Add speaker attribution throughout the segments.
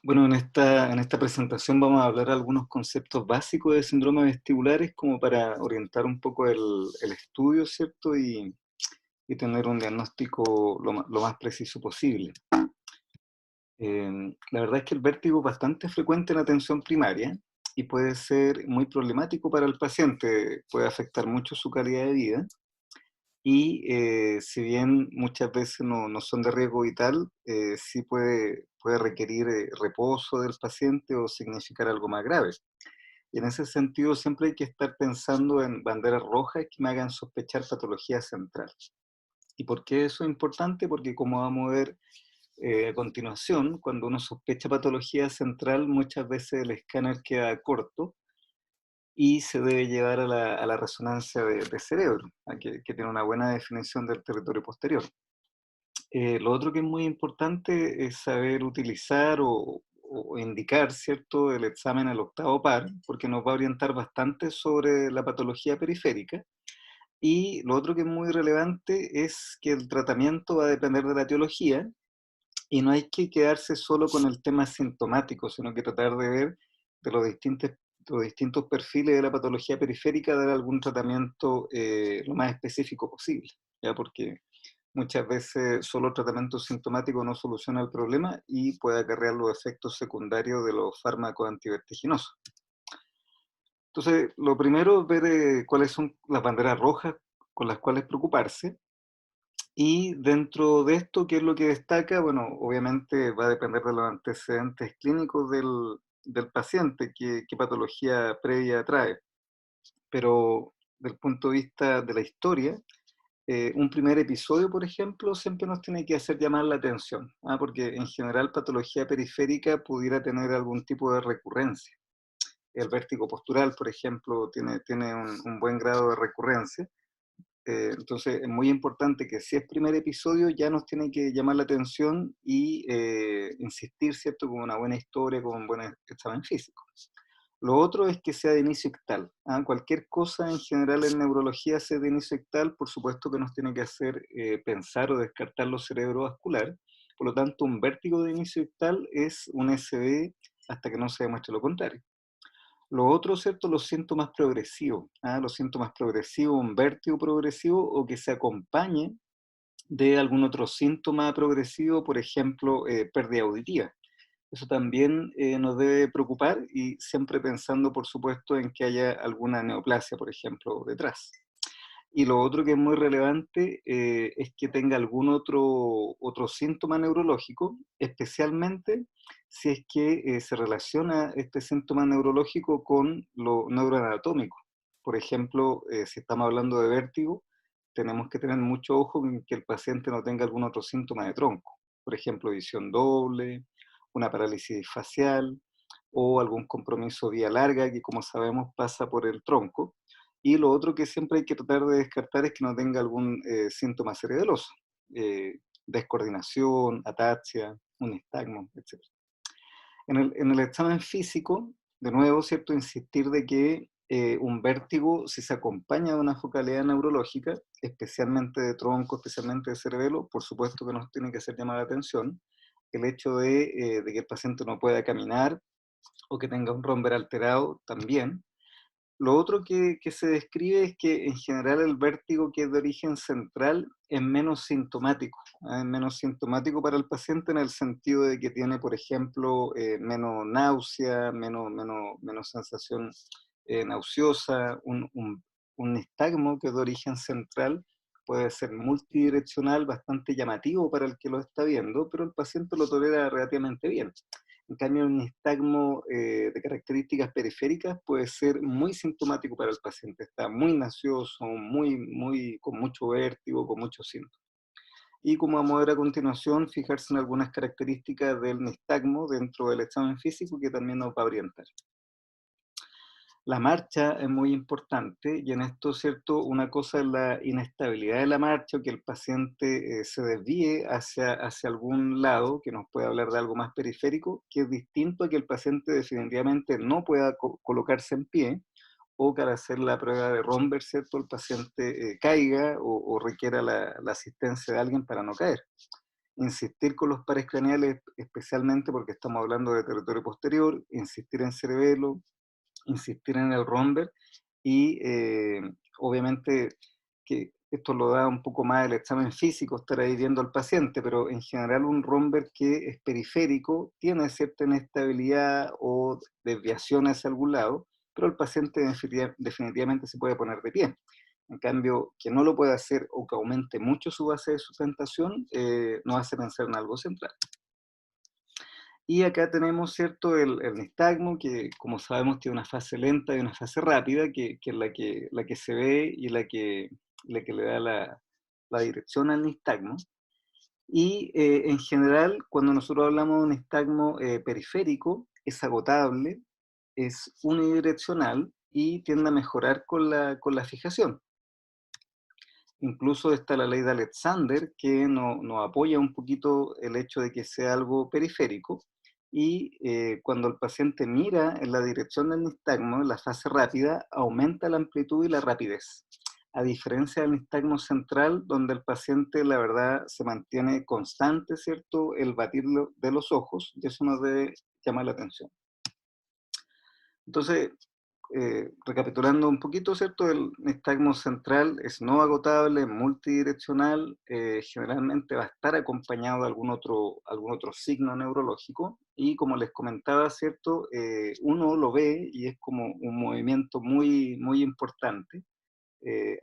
Speaker 1: Bueno, en esta presentación vamos a hablar algunos conceptos básicos de síndromes vestibulares como para orientar un poco el estudio, ¿cierto? Y tener un diagnóstico lo más preciso posible. La verdad es que el vértigo es bastante frecuente en atención primaria y puede ser muy problemático para el paciente, puede afectar mucho su calidad de vida. Y si bien muchas veces no son de riesgo vital, sí puede requerir reposo del paciente o significar algo más grave. Y en ese sentido siempre hay que estar pensando en banderas rojas que me hagan sospechar patología central. ¿Y por qué eso es importante? Porque como vamos a ver a continuación, cuando uno sospecha patología central, muchas veces el escáner queda corto y se debe llevar a la resonancia de cerebro, que tiene una buena definición del territorio posterior. Lo otro que es muy importante es saber utilizar o indicar, ¿cierto?, el examen al octavo par, porque nos va a orientar bastante sobre la patología periférica. Y lo otro que es muy relevante es que el tratamiento va a depender de la etiología y no hay que quedarse solo con el tema sintomático, sino que tratar de ver de los distintos perfiles de la patología periférica, dar algún tratamiento lo más específico posible, ¿ya? Porque muchas veces solo el tratamiento sintomático no soluciona el problema y puede acarrear los efectos secundarios de los fármacos antivertiginosos. Entonces, lo primero es ver cuáles son las banderas rojas con las cuales preocuparse. Y dentro de esto, ¿qué es lo que destaca? Bueno, obviamente va a depender de los antecedentes clínicos del paciente, qué patología previa trae. Pero desde el punto de vista de la historia, un primer episodio, por ejemplo, siempre nos tiene que hacer llamar la atención, porque en general patología periférica pudiera tener algún tipo de recurrencia. El vértigo postural, por ejemplo, tiene un buen grado de recurrencia. Entonces es muy importante que si es primer episodio ya nos tiene que llamar la atención y insistir, ¿cierto?, con una buena historia, con un buen examen físico. Lo otro es que sea de inicio ictal. Cualquier cosa en general en neurología sea de inicio ictal, por supuesto que nos tiene que hacer pensar o descartar lo cerebrovascular. Por lo tanto, un vértigo de inicio ictal es un SD hasta que no se demuestre lo contrario. Lo otro, ¿cierto? Los síntomas progresivos. Los síntomas progresivos, un vértigo progresivo o que se acompañe de algún otro síntoma progresivo, por ejemplo, pérdida auditiva. Eso también nos debe preocupar y siempre pensando, por supuesto, en que haya alguna neoplasia, por ejemplo, detrás. Y lo otro que es muy relevante es que tenga algún otro síntoma neurológico, especialmente si es que se relaciona este síntoma neurológico con lo neuroanatómico. Por ejemplo, si estamos hablando de vértigo, tenemos que tener mucho ojo en que el paciente no tenga algún otro síntoma de tronco. Por ejemplo, visión doble, una parálisis facial o algún compromiso vía larga que, como sabemos, pasa por el tronco. Y lo otro que siempre hay que tratar de descartar es que no tenga algún síntoma cerebeloso, descoordinación, ataxia, un nistagmo, etc. En el examen físico, de nuevo, ¿cierto?, insistir de que un vértigo, si se acompaña de una focalidad neurológica, especialmente de tronco, especialmente de cerebelo, por supuesto que nos tiene que hacer llamar la atención el hecho de que el paciente no pueda caminar o que tenga un romper alterado también. Lo otro que se describe es que en general el vértigo que es de origen central es menos sintomático, es menos sintomático para el paciente en el sentido de que tiene, por ejemplo, menos náusea, menos sensación nauseosa, un nistagmo que es de origen central puede ser multidireccional, bastante llamativo para el que lo está viendo, pero el paciente lo tolera relativamente bien. En cambio, un nistagmo de características periféricas puede ser muy sintomático para el paciente. Está muy nauseoso, con mucho vértigo, con muchos síntomas. Y como vamos a ver a continuación, fijarse en algunas características del nistagmo dentro del examen físico que también nos va a orientar. La marcha es muy importante y en esto, ¿cierto? Una cosa es la inestabilidad de la marcha o que el paciente se desvíe hacia algún lado, que nos puede hablar de algo más periférico, que es distinto a que el paciente definitivamente no pueda colocarse en pie o que al hacer la prueba de Romberg, ¿cierto?, el paciente caiga o requiera la asistencia de alguien para no caer. insistir con los pares craneales, especialmente porque estamos hablando de territorio posterior, insistir en cerebelo, insistir en el romber y obviamente que esto lo da un poco más el examen físico, estar ahí viendo al paciente, pero en general un romber que es periférico tiene cierta inestabilidad o desviación hacia algún lado, pero el paciente definitivamente se puede poner de pie. En cambio, que no lo pueda hacer o que aumente mucho su base de sustentación, nos hace pensar en algo central. Y acá tenemos, ¿cierto?, el nistagmo, que como sabemos tiene una fase lenta y una fase rápida, que es la que se ve y la que le da la dirección al nistagmo. Y en general, cuando nosotros hablamos de un nistagmo periférico, es agotable, es unidireccional y tiende a mejorar con la fijación. Incluso está la ley de Alexander, que nos apoya un poquito el hecho de que sea algo periférico. Y cuando el paciente mira en la dirección del nistagmo, en la fase rápida, aumenta la amplitud y la rapidez. A diferencia del nistagmo central, donde el paciente, la verdad, se mantiene constante, ¿cierto?, el batir de los ojos, y eso nos debe llamar la atención. Entonces, recapitulando un poquito, ¿cierto? El nistagmo central es no agotable, multidireccional, generalmente va a estar acompañado de algún otro signo neurológico, y como les comentaba, ¿cierto? Uno lo ve y es como un movimiento muy, muy importante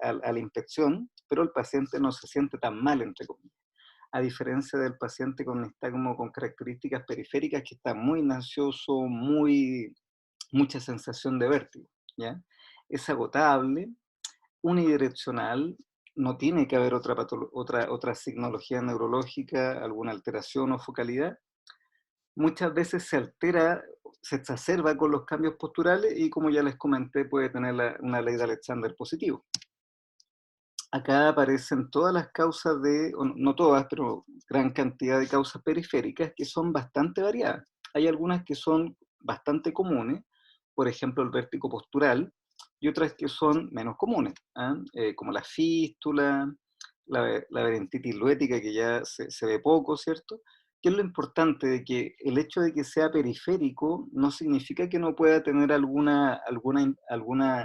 Speaker 1: a la inspección, pero el paciente no se siente tan mal, entre comillas. A diferencia del paciente con nistagmo con características periféricas que está muy ansioso, mucha sensación de vértigo, ¿ya? Es agotable, unidireccional, no tiene que haber otra signología neurológica, alguna alteración o focalidad. Muchas veces se altera, se exacerba con los cambios posturales y, como ya les comenté, puede tener una ley de Alexander positivo. Acá aparecen todas las causas o no todas, pero gran cantidad de causas periféricas que son bastante variadas. Hay algunas que son bastante comunes, por ejemplo el vértigo postural, y otras que son menos comunes, ¿ah? Como la fístula, la laberintitis luética, que ya se ve poco, ¿cierto? ¿Qué es lo importante? De que el hecho de que sea periférico no significa que no pueda tener alguna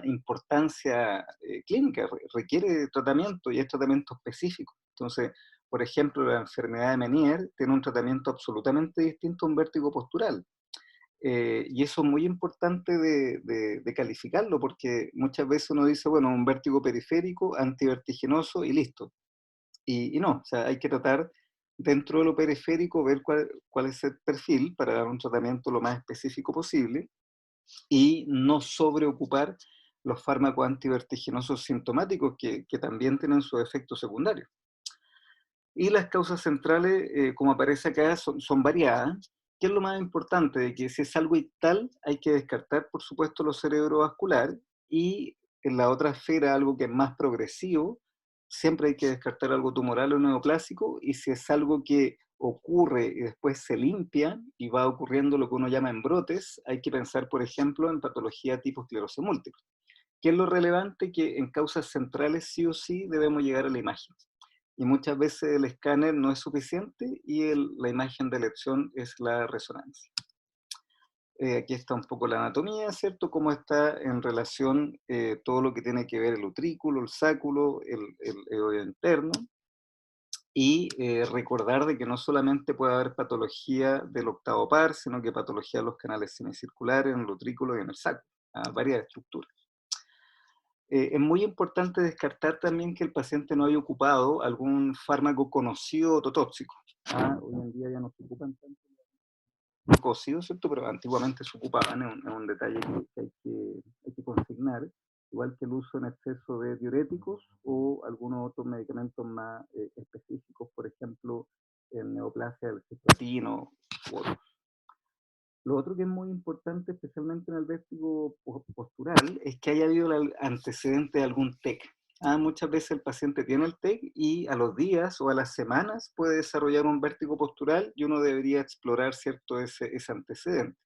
Speaker 1: importancia clínica, requiere tratamiento y es tratamiento específico. Entonces, por ejemplo, la enfermedad de Meniere tiene un tratamiento absolutamente distinto a un vértigo postural. Y eso es muy importante de calificarlo, porque muchas veces uno dice, bueno, un vértigo periférico, antivertiginoso y listo. Y no, o sea, hay que tratar dentro de lo periférico, ver cuál es el perfil para dar un tratamiento lo más específico posible y no sobreocupar los fármacos antivertiginosos sintomáticos que también tienen sus efectos secundarios. Y las causas centrales, como aparece acá, son variadas. ¿Qué es lo más importante? De que si es algo ictal, hay que descartar, por supuesto, lo cerebrovascular, y en la otra esfera, algo que es más progresivo, siempre hay que descartar algo tumoral o neoplásico, y si es algo que ocurre y después se limpia y va ocurriendo lo que uno llama en brotes, hay que pensar, por ejemplo, en patología tipo esclerosis múltiple. ¿Qué es lo relevante? Que en causas centrales sí o sí debemos llegar a la imagen. Y muchas veces el escáner no es suficiente y la imagen de elección es la resonancia. Aquí está un poco la anatomía, ¿cierto? Cómo está en relación todo lo que tiene que ver el utrículo, el sáculo, el oído interno. Y recordar de que no solamente puede haber patología del octavo par, sino que patología de los canales semicirculares, en el utrículo y en el sáculo, varias estructuras. Es muy importante descartar también que el paciente no haya ocupado algún fármaco conocido ototóxico. Hoy en día ya no se ocupan tanto conocidos, ¿cierto? Pero antiguamente se ocupaban, es un detalle que hay que consignar, igual que el uso en exceso de diuréticos o algunos otros medicamentos más específicos, por ejemplo, el neoplasia del cisplatina u otros. Lo otro que es muy importante, especialmente en el vértigo postural, es que haya habido el antecedente de algún TEC. Muchas veces el paciente tiene el TEC y a los días o a las semanas puede desarrollar un vértigo postural y uno debería explorar, ¿cierto?, ese antecedente.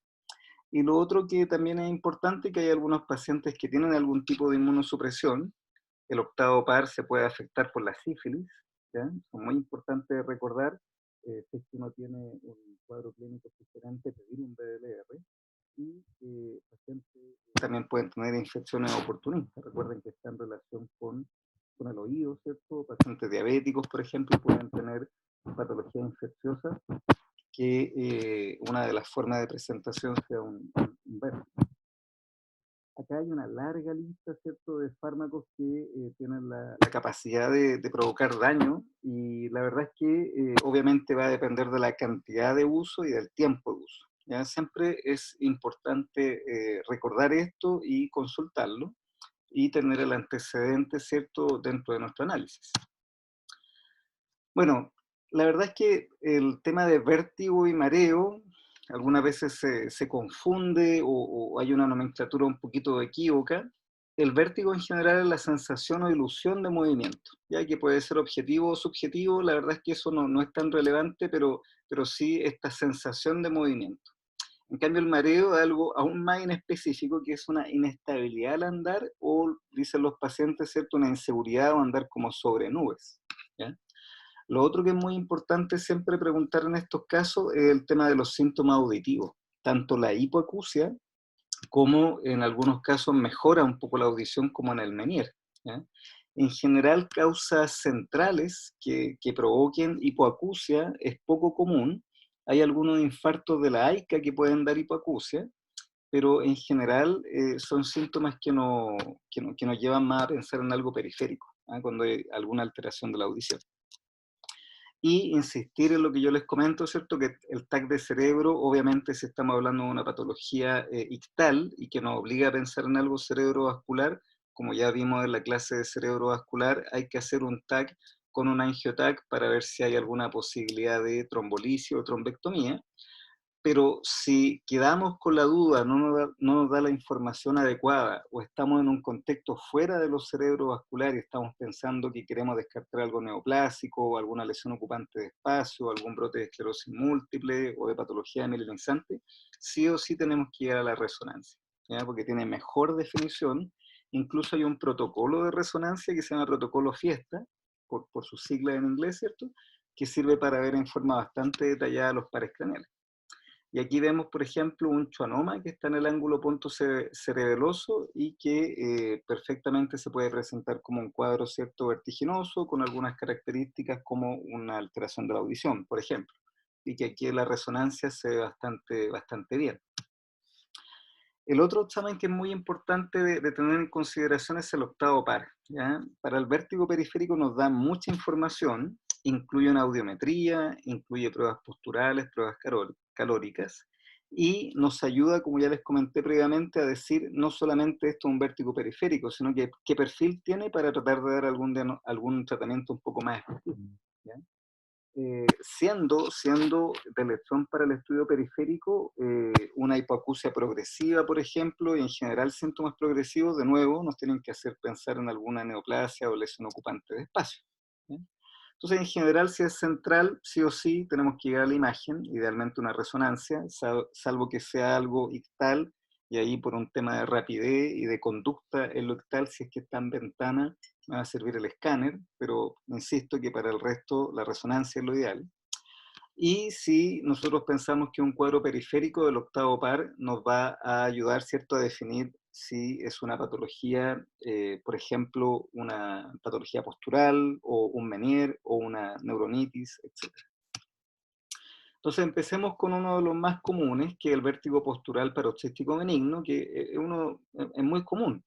Speaker 1: Y lo otro que también es importante es que hay algunos pacientes que tienen algún tipo de inmunosupresión. El octavo par se puede afectar por la sífilis, ¿ya? Es muy importante recordar si es que uno tiene un cuadro clínico sugerente, pedir un BLR. Y pacientes también pueden tener infecciones oportunistas. Recuerden que está en relación con el oído, ¿cierto? Pacientes diabéticos, por ejemplo, pueden tener patologías infecciosas que una de las formas de presentación sea un vértigo. Acá hay una larga lista, ¿cierto?, de fármacos que tienen la capacidad de provocar daño, y la verdad es que obviamente va a depender de la cantidad de uso y del tiempo de uso. ¿Ya? Siempre es importante recordar esto y consultarlo y tener el antecedente, ¿cierto?, dentro de nuestro análisis. Bueno, la verdad es que el tema de vértigo y mareo algunas veces se confunde o hay una nomenclatura un poquito equívoca. El vértigo en general es la sensación o ilusión de movimiento, ya que puede ser objetivo o subjetivo. La verdad es que eso no es tan relevante, pero sí esta sensación de movimiento. En cambio, el mareo es algo aún más inespecífico, que es una inestabilidad al andar, o dicen los pacientes, ¿cierto?, una inseguridad o andar como sobre nubes. ¿Ya? Lo otro que es muy importante siempre preguntar en estos casos es el tema de los síntomas auditivos. Tanto la hipoacusia como en algunos casos mejora un poco la audición como en el Menier. ¿Ya? En general, causas centrales que provoquen hipoacusia es poco común. Hay algunos infartos de la AICA que pueden dar hipoacusia, pero en general son síntomas que nos llevan más a pensar en algo periférico, ¿ah? Cuando hay alguna alteración de la audición. Y insistir en lo que yo les comento, ¿cierto? Que el TAC de cerebro, obviamente si estamos hablando de una patología ictal y que nos obliga a pensar en algo cerebrovascular, como ya vimos en la clase de cerebrovascular, hay que hacer un TAC con un angioTAC para ver si hay alguna posibilidad de trombolisis o trombectomía. Pero si quedamos con la duda, no nos da la información adecuada, o estamos en un contexto fuera de los cerebrovasculares y estamos pensando que queremos descartar algo neoplásico, o alguna lesión ocupante de espacio, o algún brote de esclerosis múltiple, o de patología mielinizante, sí o sí tenemos que ir a la resonancia, ¿ya? Porque tiene mejor definición. Incluso hay un protocolo de resonancia que se llama protocolo Fiesta, por su sigla en inglés, ¿cierto?, que sirve para ver en forma bastante detallada los pares craneales. Y aquí vemos, por ejemplo, un schwannoma que está en el ángulo punto cerebeloso y que perfectamente se puede presentar como un cuadro, ¿cierto?, vertiginoso, con algunas características como una alteración de la audición, por ejemplo, y que aquí en la resonancia se ve bastante bien. El otro examen que es muy importante de tener en consideración es el octavo par, ¿ya? Para el vértigo periférico nos da mucha información, incluye una audiometría, incluye pruebas posturales, pruebas calóricas, y nos ayuda, como ya les comenté previamente, a decir no solamente esto es un vértigo periférico, sino que qué perfil tiene para tratar de dar algún tratamiento un poco más específico, ¿ya? Siendo de elección para el estudio periférico una hipoacusia progresiva, por ejemplo, y en general síntomas progresivos, de nuevo, nos tienen que hacer pensar en alguna neoplasia o lesión ocupante de espacio, ¿ya? Entonces, en general, si es central, sí o sí, tenemos que llegar a la imagen, idealmente una resonancia, salvo que sea algo ictal, y ahí por un tema de rapidez y de conducta en lo ictal, si es que está en ventana, me va a servir el escáner, pero insisto que para el resto la resonancia es lo ideal. Y si nosotros pensamos que un cuadro periférico del octavo par nos va a ayudar, ¿cierto?, a definir si es una patología, por ejemplo, una patología postural, o un Menier, o una neuronitis, etc. Entonces empecemos con uno de los más comunes, que es el vértigo postural paroxístico benigno, que es muy común.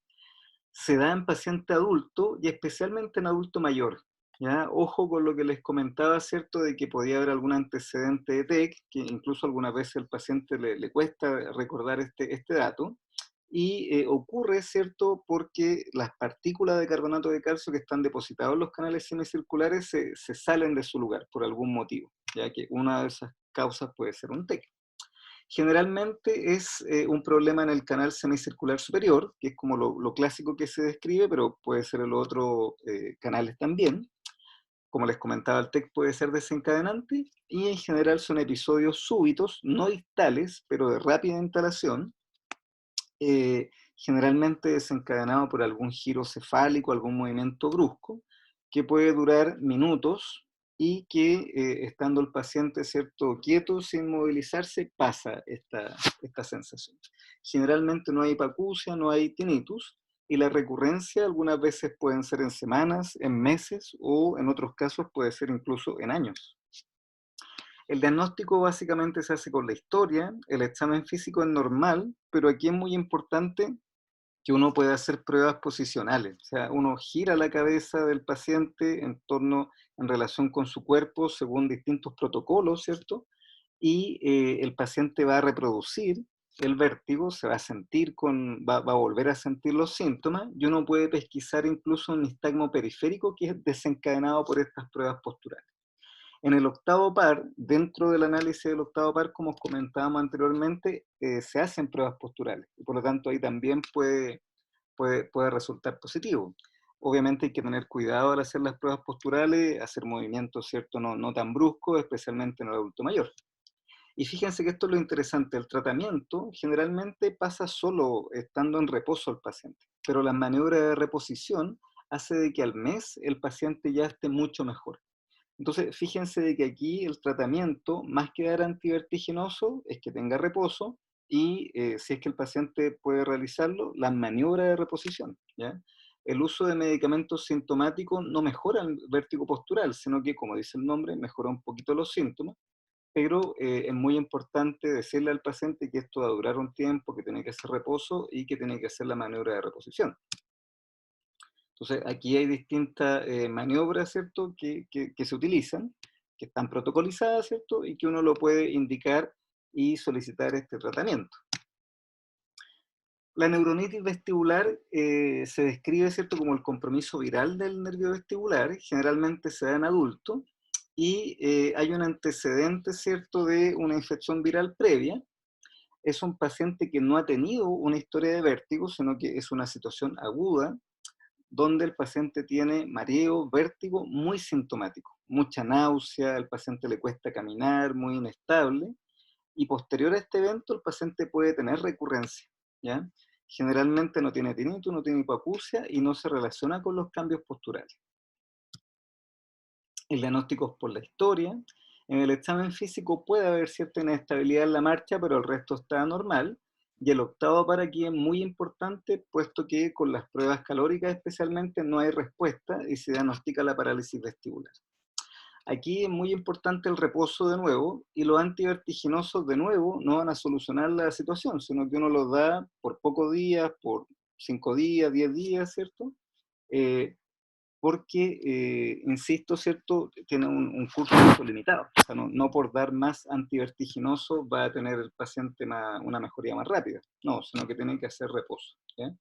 Speaker 1: Se da en paciente adulto y especialmente en adulto mayor, ¿ya? Ojo con lo que les comentaba, ¿cierto?, de que podía haber algún antecedente de TEC, que incluso algunas veces al paciente le cuesta recordar este dato, y ocurre, ¿cierto?, porque las partículas de carbonato de calcio que están depositadas en los canales semicirculares se salen de su lugar por algún motivo, ya que una de esas causas puede ser un TEC. Generalmente es un problema en el canal semicircular superior, que es como lo clásico que se describe, pero puede ser en los otros canales también. Como les comentaba, el TEC puede ser desencadenante, y en general son episodios súbitos, no distales, pero de rápida instalación, generalmente desencadenado por algún giro cefálico, algún movimiento brusco, que puede durar minutos, y que estando el paciente, ¿cierto?, quieto, sin movilizarse, pasa esta sensación. Generalmente no hay hipacusia, no hay tinnitus, y la recurrencia algunas veces pueden ser en semanas, en meses, o en otros casos puede ser incluso en años. El diagnóstico básicamente se hace con la historia, el examen físico es normal, pero aquí es muy importante que uno puede hacer pruebas posicionales, o sea, uno gira la cabeza del paciente en relación con su cuerpo según distintos protocolos, ¿cierto? Y el paciente va a reproducir el vértigo, se va a va a volver a sentir los síntomas, y uno puede pesquisar incluso un nistagmo periférico que es desencadenado por estas pruebas posturales. En el octavo par, dentro del análisis del octavo par, como comentábamos anteriormente, se hacen pruebas posturales, y por lo tanto ahí también puede resultar positivo. Obviamente hay que tener cuidado al hacer las pruebas posturales, hacer movimientos, ¿cierto?, no tan bruscos, especialmente en el adulto mayor. Y fíjense que esto es lo interesante, el tratamiento generalmente pasa solo estando en reposo el paciente, pero la maniobra de reposición hace de que al mes el paciente ya esté mucho mejor. Entonces, fíjense de que aquí el tratamiento, más que dar antivertiginoso, es que tenga reposo y si es que el paciente puede realizarlo, la maniobra de reposición, ¿ya? El uso de medicamentos sintomáticos no mejora el vértigo postural, sino que, como dice el nombre, mejora un poquito los síntomas, pero es muy importante decirle al paciente que esto va a durar un tiempo, que tiene que hacer reposo y que tiene que hacer la maniobra de reposición. Entonces, aquí hay distintas maniobras, ¿cierto?, que se utilizan, que están protocolizadas, ¿cierto?, y que uno lo puede indicar y solicitar este tratamiento. La neuronitis vestibular se describe, ¿cierto?, como el compromiso viral del nervio vestibular, generalmente se da en adultos, y hay un antecedente, ¿cierto?, de una infección viral previa. Es un paciente que no ha tenido una historia de vértigo, sino que es una situación aguda, donde el paciente tiene mareo, vértigo, muy sintomático, mucha náusea, el paciente le cuesta caminar, muy inestable, y posterior a este evento el paciente puede tener recurrencia, ¿ya? Generalmente no tiene tinnitus, no tiene hipoacusia y no se relaciona con los cambios posturales. El diagnóstico es por la historia. En el examen físico puede haber cierta inestabilidad en la marcha, pero el resto está normal. Y el octavo par aquí es muy importante, puesto que con las pruebas calóricas especialmente no hay respuesta y se diagnostica la parálisis vestibular. Aquí es muy importante el reposo de nuevo, y los antivertiginosos de nuevo no van a solucionar la situación, sino que uno los da por pocos días, por 5 días, 10 días, ¿cierto? Eh, Porque, insisto, ¿cierto?, tiene un curso limitado. O sea, no por dar más antivertiginoso va a tener el paciente una mejoría más rápida. No, sino que tiene que hacer reposo, ¿ya?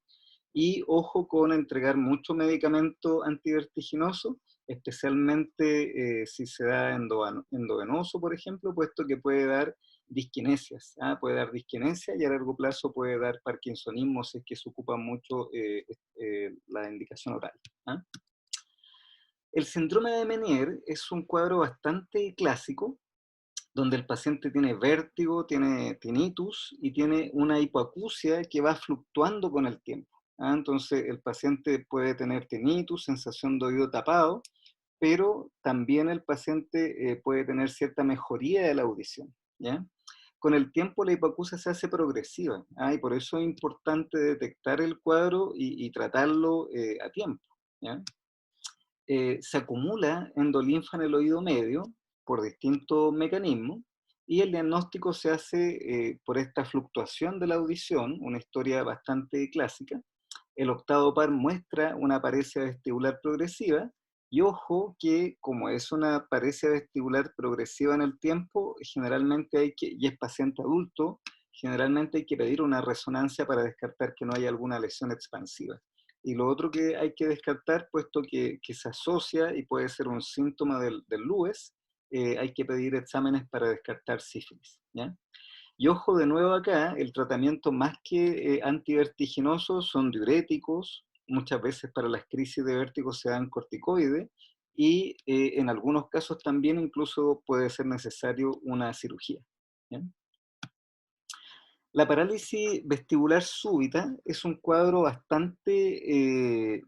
Speaker 1: Y ojo con entregar mucho medicamento antivertiginoso, especialmente si se da endovenoso, por ejemplo, puesto que puede dar disquinesias. Puede dar disquinesia y a largo plazo puede dar parkinsonismo si es que se ocupa mucho la indicación oral. ¿Ah? El síndrome de Meniere es un cuadro bastante clásico, donde el paciente tiene vértigo, tiene tinnitus y tiene una hipoacusia que va fluctuando con el tiempo. Entonces, el paciente puede tener tinnitus, sensación de oído tapado, pero también el paciente puede tener cierta mejoría de la audición, ¿ya? Con el tiempo la hipoacusia se hace progresiva, y por eso es importante detectar el cuadro y tratarlo a tiempo, ¿ya? Se acumula endolinfa en el oído medio por distintos mecanismos, y el diagnóstico se hace por esta fluctuación de la audición, una historia bastante clásica. El octavo par muestra una paresia vestibular progresiva, y ojo que como es una paresia vestibular progresiva en el tiempo, generalmente y es paciente adulto, generalmente hay que pedir una resonancia para descartar que no haya alguna lesión expansiva. Y lo otro que hay que descartar, puesto que se asocia y puede ser un síntoma del LUES, hay que pedir exámenes para descartar sífilis, ¿ya? Y ojo de nuevo acá, el tratamiento más que antivertiginoso son diuréticos, muchas veces para las crisis de vértigo se dan corticoides, y en algunos casos también incluso puede ser necesario una cirugía, ¿ya? La parálisis vestibular súbita es un cuadro bastante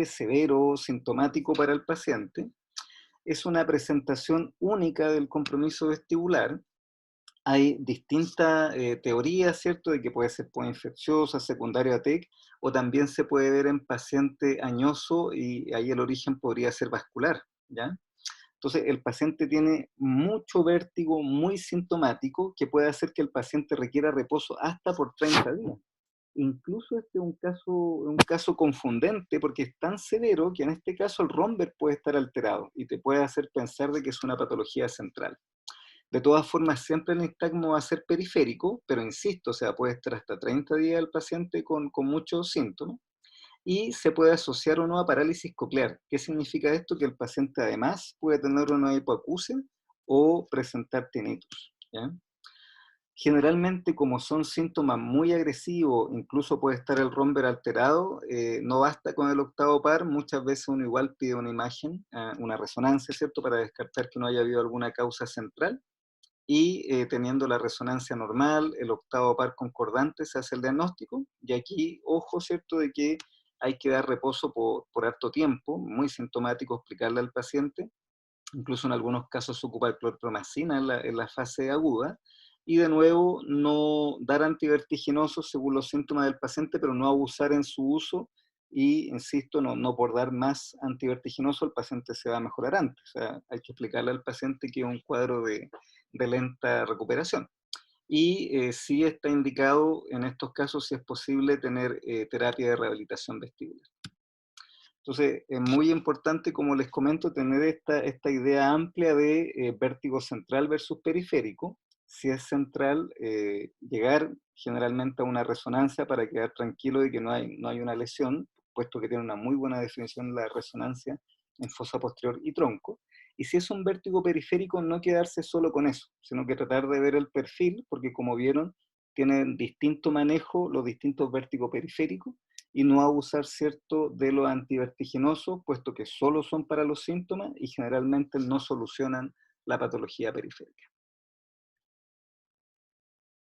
Speaker 1: severo, sintomático para el paciente, es una presentación única del compromiso vestibular. Hay distintas teorías, ¿cierto?, de que puede ser infecciosa, secundaria a TEC, o también se puede ver en paciente añoso y ahí el origen podría ser vascular, ¿ya? Entonces, el paciente tiene mucho vértigo, muy sintomático, que puede hacer que el paciente requiera reposo hasta por 30 días. Incluso este es un caso confundente porque es tan severo que en este caso el romber puede estar alterado y te puede hacer pensar de que es una patología central. De todas formas, siempre el nistagmo va a ser periférico, pero insisto, o sea, puede estar hasta 30 días el paciente con muchos síntomas y se puede asociar o no a parálisis coclear. ¿Qué significa esto? Que el paciente además puede tener una hipoacusia o presentar tinnitus, ¿ya? Generalmente, como son síntomas muy agresivos, incluso puede estar el romber alterado, no basta con el octavo par, muchas veces uno igual pide una imagen, una resonancia, ¿cierto?, para descartar que no haya habido alguna causa central, y teniendo la resonancia normal, el octavo par concordante, se hace el diagnóstico, y aquí, ojo, ¿cierto?, de que hay que dar reposo por harto tiempo, muy sintomático explicarle al paciente, incluso en algunos casos se ocupa el clorpromacina en la fase aguda, y de nuevo no dar antivertiginosos según los síntomas del paciente, pero no abusar en su uso, y insisto, no por dar más antivertiginoso el paciente se va a mejorar antes, o sea, hay que explicarle al paciente que es un cuadro de lenta recuperación. Y sí está indicado en estos casos, si es posible, tener terapia de rehabilitación vestibular. Entonces, es muy importante, como les comento, tener esta idea amplia de vértigo central versus periférico. Si es central, llegar generalmente a una resonancia para quedar tranquilo de que no hay una lesión, puesto que tiene una muy buena definición la resonancia en fosa posterior y tronco. Y si es un vértigo periférico, no quedarse solo con eso, sino que tratar de ver el perfil, porque como vieron, tienen distinto manejo los distintos vértigos periféricos, y no abusar, ¿cierto?, de los antivertiginosos, puesto que solo son para los síntomas y generalmente no solucionan la patología periférica.